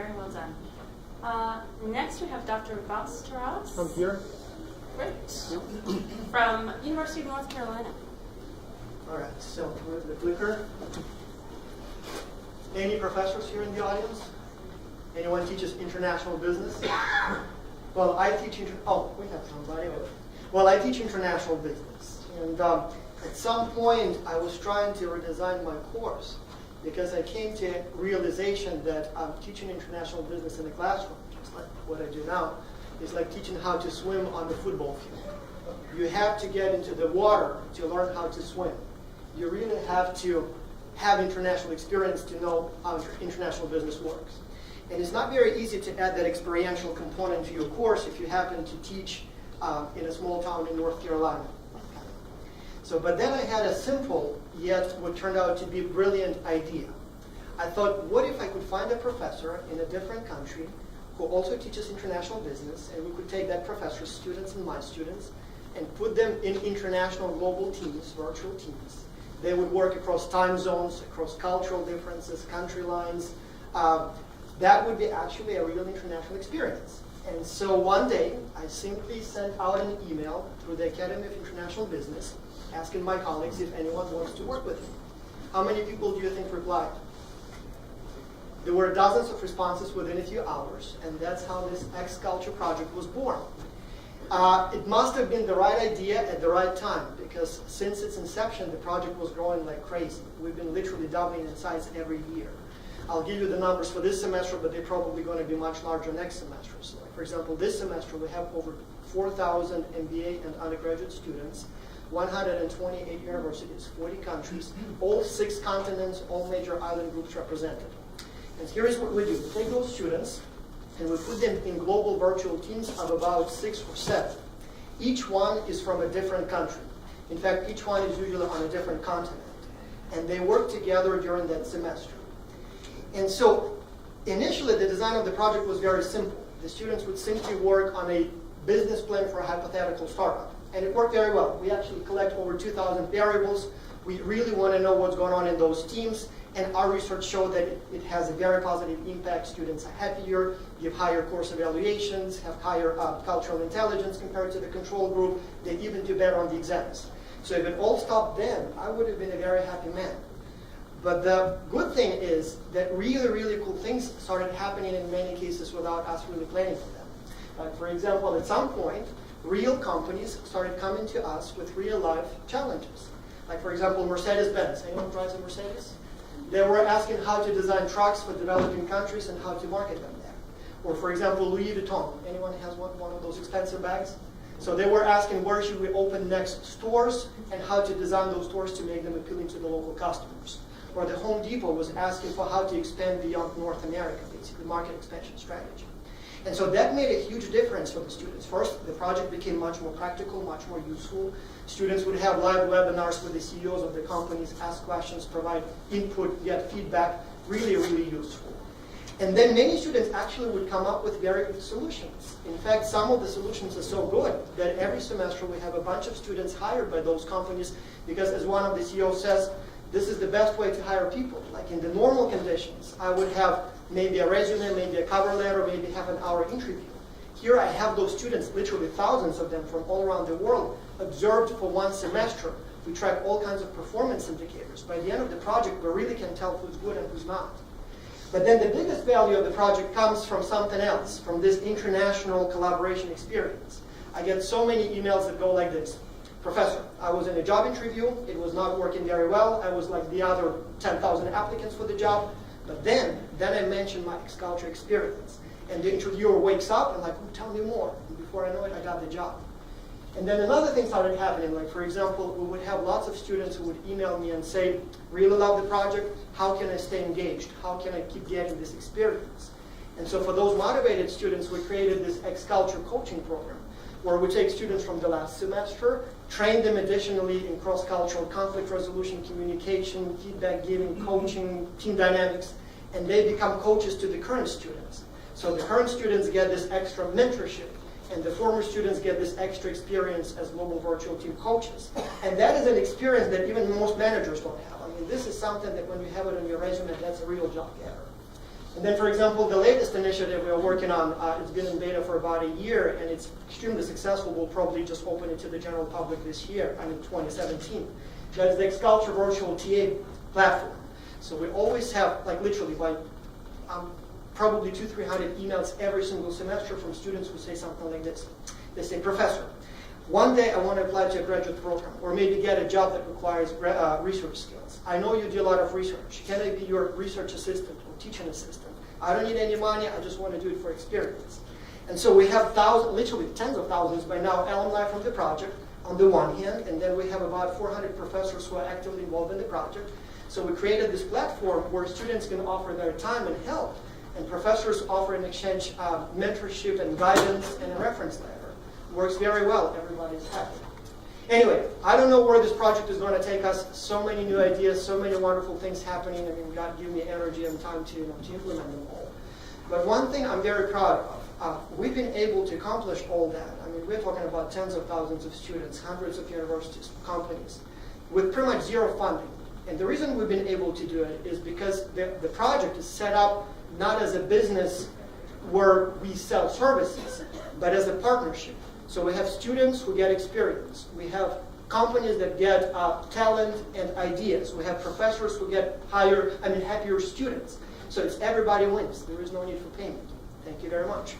Very well done. Next, we have Dr. Bas Taras. I'm here. Great. From University of North Carolina. All right, so where's the clicker? Any professors here in the audience? Anyone teaches international business? Well, I teach, we have somebody. Well, I teach international business. And at some point, I was trying to redesign my course because I came to realization that teaching international business in the classroom, just like what I do now, is like teaching how to swim on the football field. You have to get into the water to learn how to swim. You really have to have international experience to know how international business works. And it's not very easy to add that experiential component to your course if you happen to teach in a small town in North Carolina. So, but then I had a simple, yet what turned out to be a brilliant idea. I thought, what if I could find a professor in a different country who also teaches international business, and we could take that professor's students and my students and put them in international global teams, virtual teams. They would work across time zones, across cultural differences, country lines. That would be actually a real international experience. And so one day, I simply sent out an email through the Academy of International Business asking my colleagues if anyone wants to work with me. How many people do you think replied? There were dozens of responses within a few hours, and that's how this X-Culture project was born. It must have been the right idea at the right time, because since its inception, the project was growing like crazy. We've been literally doubling in size every year. I'll give you the numbers for this semester, but they're probably going to be much larger next semester. So, like, for example, this semester we have over 4,000 MBA and undergraduate students, 128 universities, 40 countries, all 6 continents, all major island groups represented. And here is what we do. We take those students and we put them in global virtual teams of about 6 or 7. Each one is from a different country. In fact, each one is usually on a different continent. And they work together during that semester. And so initially the design of the project was very simple. The students would simply work on a business plan for a hypothetical startup. And it worked very well. We actually collect over 2,000 variables. We really want to know what's going on in those teams. And our research showed that it has a very positive impact. Students are happier, give higher course evaluations, have higher cultural intelligence compared to the control group. They even do better on the exams. So if it all stopped then, I would have been a very happy man. But the good thing is that really, really cool things started happening in many cases without us really planning for them. For example, at some point, real companies started coming to us with real-life challenges. Like, for example, Mercedes-Benz. Anyone drives a Mercedes? They were asking how to design trucks for developing countries and how to market them there. Or, for example, Louis Vuitton. Anyone has one of those expensive bags? So they were asking where should we open next stores and how to design those stores to make them appealing to the local customers. Or the Home Depot was asking for how to expand beyond North America, basically market expansion strategy. And so that made a huge difference for the students. First, the project became much more practical, much more useful. Students would have live webinars with the CEOs of the companies, ask questions, provide input, get feedback, really, really useful. And then many students actually would come up with very good solutions. In fact, some of the solutions are so good that every semester we have a bunch of students hired by those companies because, as one of the CEOs says, this is the best way to hire people. Like in the normal conditions, I would have maybe a resume, maybe a cover letter, maybe half an hour interview. Here I have those students, literally thousands of them from all around the world, observed for one semester. We track all kinds of performance indicators. By the end of the project, we really can tell who's good and who's not. But then the biggest value of the project comes from something else, from this international collaboration experience. I get so many emails that go like this. Professor, I was in a job interview. It was not working very well. I was like the other 10,000 applicants for the job. But then I mentioned my X-Culture experience. And the interviewer wakes up and like, oh, tell me more. And before I know it, I got the job. And then another thing started happening. Like, for example, we would have lots of students who would email me and say, really love the project. How can I stay engaged? How can I keep getting this experience? And so for those motivated students, we created this X-Culture coaching program where we take students from the last semester, train them additionally in cross-cultural conflict resolution, communication, feedback giving, coaching, team dynamics, and they become coaches to the current students. So the current students get this extra mentorship, and the former students get this extra experience as global virtual team coaches. And that is an experience that even most managers don't have. I mean, this is something that when you have it on your resume, that's a real job getter. And then, for example, the latest initiative we're working on, it's been in beta for about a year, and it's extremely successful. We'll probably just open it to the general public this year, 2017. That is the Xculture Virtual TA platform. So we always have, like literally, like probably 200-300 emails every single semester from students who say something like this. They say, "Professor, one day I want to apply to a graduate program, or maybe get a job that requires research skills. I know you do a lot of research. Can I be your research assistant or teaching assistant? I don't need any money. I just want to do it for experience." And so we have thousands, literally tens of thousands by now, alumni from the project on the one hand, and then we have about 400 professors who are actively involved in the project. So we created this platform where students can offer their time and help, and professors offer in exchange mentorship and guidance and a reference letter. Works very well. Everybody's happy. Anyway, I don't know where this project is going to take us. So many new ideas, so many wonderful things happening. I mean, God give me energy and time to implement them all. But one thing I'm very proud of, we've been able to accomplish all that. I mean, we're talking about tens of thousands of students, hundreds of universities, companies, with pretty much zero funding. And the reason we've been able to do it is because the project is set up not as a business where we sell services, but as a partnership. So we have students who get experience. We have companies that get talent and ideas. We have professors who get happier students. So it's everybody wins. There is no need for payment. Thank you very much.